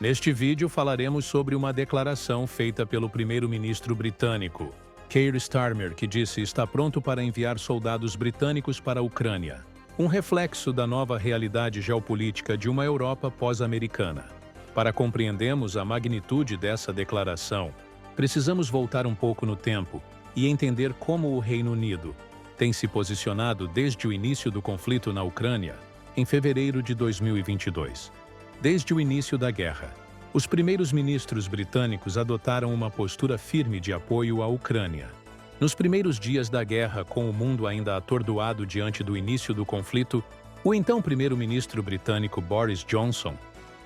Neste vídeo falaremos sobre uma declaração feita pelo primeiro-ministro britânico, Keir Starmer, que disse estar pronto para enviar soldados britânicos para a Ucrânia, um reflexo da nova realidade geopolítica de uma Europa pós-americana. Para compreendermos a magnitude dessa declaração, precisamos voltar um pouco no tempo e entender como o Reino Unido tem se posicionado desde o início do conflito na Ucrânia, em fevereiro de 2022. Desde o início da guerra, os primeiros ministros britânicos adotaram uma postura firme de apoio à Ucrânia. Nos primeiros dias da guerra, com o mundo ainda atordoado diante do início do conflito, o então primeiro-ministro britânico Boris Johnson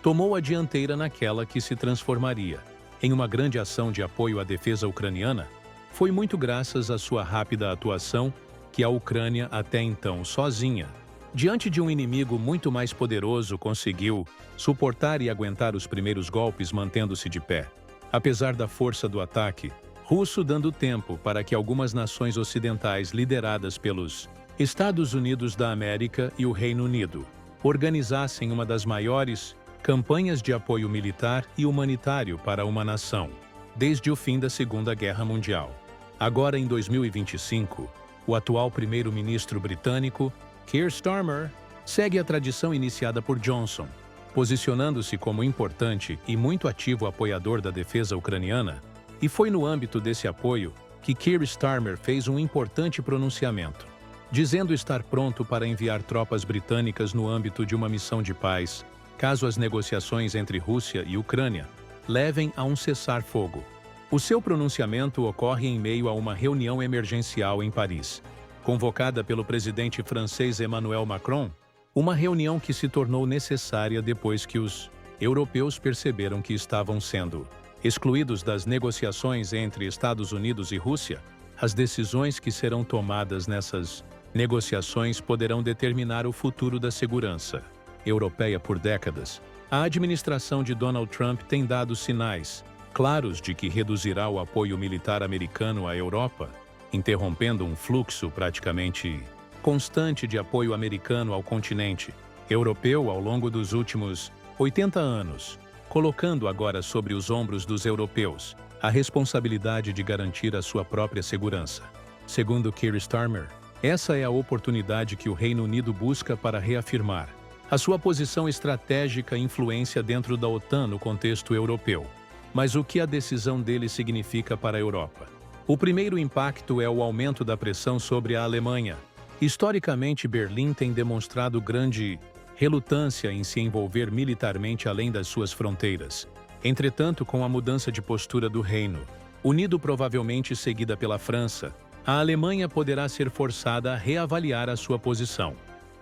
tomou a dianteira naquela que se transformaria em uma grande ação de apoio à defesa ucraniana. Foi muito graças à sua rápida atuação que a Ucrânia, até então sozinha, diante de um inimigo muito mais poderoso, conseguiu suportar e aguentar os primeiros golpes mantendo-se de pé, apesar da força do ataque russo, dando tempo para que algumas nações ocidentais lideradas pelos Estados Unidos da América e o Reino Unido organizassem uma das maiores campanhas de apoio militar e humanitário para uma nação, desde o fim da Segunda Guerra Mundial. Agora, em 2025, o atual primeiro-ministro britânico, Keir Starmer, segue a tradição iniciada por Johnson, posicionando-se como importante e muito ativo apoiador da defesa ucraniana, e foi no âmbito desse apoio que Keir Starmer fez um importante pronunciamento, dizendo estar pronto para enviar tropas britânicas no âmbito de uma missão de paz, caso as negociações entre Rússia e Ucrânia levem a um cessar-fogo. O seu pronunciamento ocorre em meio a uma reunião emergencial em Paris, convocada pelo presidente francês Emmanuel Macron, uma reunião que se tornou necessária depois que os europeus perceberam que estavam sendo excluídos das negociações entre Estados Unidos e Rússia. As decisões que serão tomadas nessas negociações poderão determinar o futuro da segurança europeia por décadas. A administração de Donald Trump tem dado sinais claros de que reduzirá o apoio militar americano à Europa, interrompendo um fluxo praticamente constante de apoio americano ao continente europeu ao longo dos últimos 80 anos, colocando agora sobre os ombros dos europeus a responsabilidade de garantir a sua própria segurança. Segundo Keir Starmer, essa é a oportunidade que o Reino Unido busca para reafirmar a sua posição estratégica e influência dentro da OTAN no contexto europeu. Mas o que a decisão dele significa para a Europa? O primeiro impacto é o aumento da pressão sobre a Alemanha. Historicamente, Berlim tem demonstrado grande relutância em se envolver militarmente além das suas fronteiras. Entretanto, com a mudança de postura do Reino Unido, provavelmente seguida pela França, a Alemanha poderá ser forçada a reavaliar a sua posição.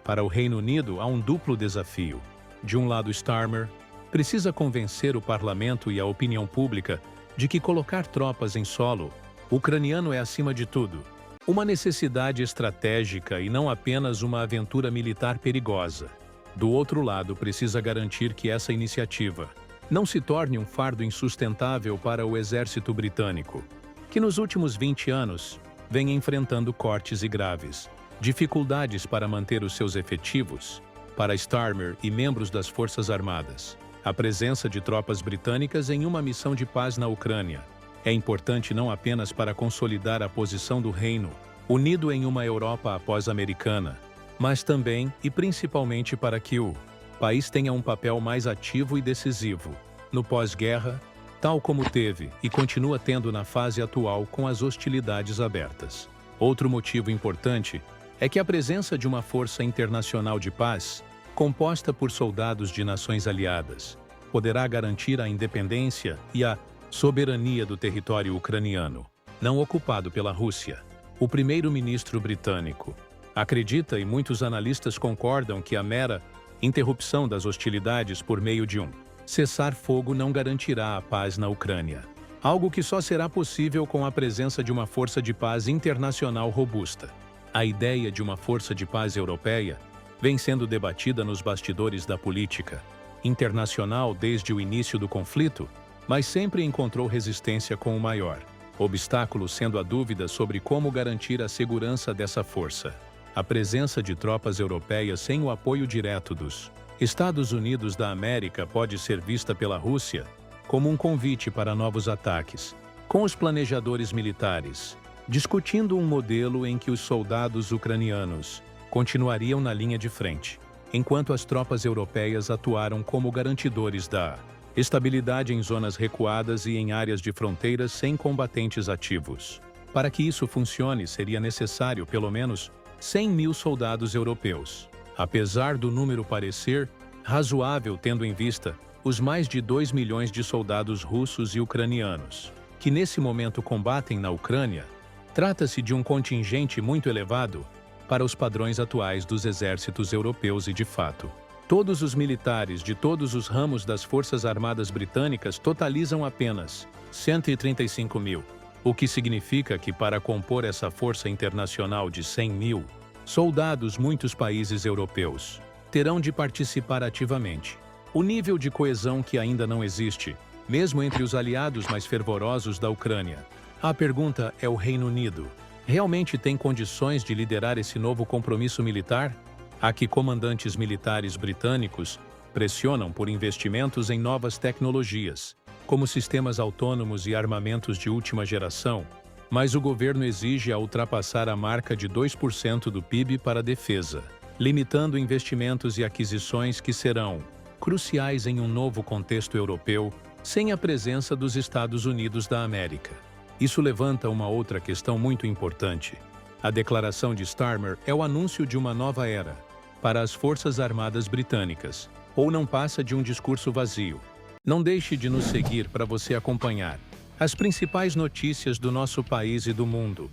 Para o Reino Unido, há um duplo desafio. De um lado, Starmer precisa convencer o parlamento e a opinião pública de que colocar tropas em solo ucraniano é, acima de tudo, uma necessidade estratégica e não apenas uma aventura militar perigosa. Do outro lado, precisa garantir que essa iniciativa não se torne um fardo insustentável para o exército britânico, que nos últimos 20 anos vem enfrentando cortes e graves dificuldades para manter os seus efetivos. Para Starmer e membros das Forças Armadas, a presença de tropas britânicas em uma missão de paz na Ucrânia é importante não apenas para consolidar a posição do Reino Unido em uma Europa após-americana, mas também e principalmente para que o país tenha um papel mais ativo e decisivo no pós-guerra, tal como teve e continua tendo na fase atual com as hostilidades abertas. Outro motivo importante é que a presença de uma força internacional de paz, composta por soldados de nações aliadas, poderá garantir a independência e a soberania do território ucraniano, não ocupado pela Rússia. O primeiro-ministro britânico acredita, e muitos analistas concordam, que a mera interrupção das hostilidades por meio de um cessar-fogo não garantirá a paz na Ucrânia, algo que só será possível com a presença de uma força de paz internacional robusta. A ideia de uma força de paz europeia vem sendo debatida nos bastidores da política internacional desde o início do conflito, mas sempre encontrou resistência, com o maior obstáculo sendo a dúvida sobre como garantir a segurança dessa força. A presença de tropas europeias sem o apoio direto dos Estados Unidos da América pode ser vista pela Rússia como um convite para novos ataques, com os planejadores militares discutindo um modelo em que os soldados ucranianos continuariam na linha de frente, enquanto as tropas europeias atuaram como garantidores da estabilidade em zonas recuadas e em áreas de fronteiras sem combatentes ativos. Para que isso funcione, seria necessário pelo menos 100 mil soldados europeus. Apesar do número parecer razoável tendo em vista os mais de 2 milhões de soldados russos e ucranianos que nesse momento combatem na Ucrânia, trata-se de um contingente muito elevado para os padrões atuais dos exércitos europeus e, de fato, todos os militares de todos os ramos das Forças Armadas Britânicas totalizam apenas 135 mil, o que significa que para compor essa força internacional de 100 mil soldados, muitos países europeus terão de participar ativamente. O nível de coesão que ainda não existe, mesmo entre os aliados mais fervorosos da Ucrânia. A pergunta é: o Reino Unido realmente tem condições de liderar esse novo compromisso militar? Há que comandantes militares britânicos pressionam por investimentos em novas tecnologias, como sistemas autônomos e armamentos de última geração, mas o governo exige a ultrapassar a marca de 2% do PIB para a defesa, limitando investimentos e aquisições que serão cruciais em um novo contexto europeu sem a presença dos Estados Unidos da América. Isso levanta uma outra questão muito importante. A declaração de Starmer é o anúncio de uma nova era para as Forças Armadas Britânicas, ou não passa de um discurso vazio. Não deixe de nos seguir para você acompanhar as principais notícias do nosso país e do mundo.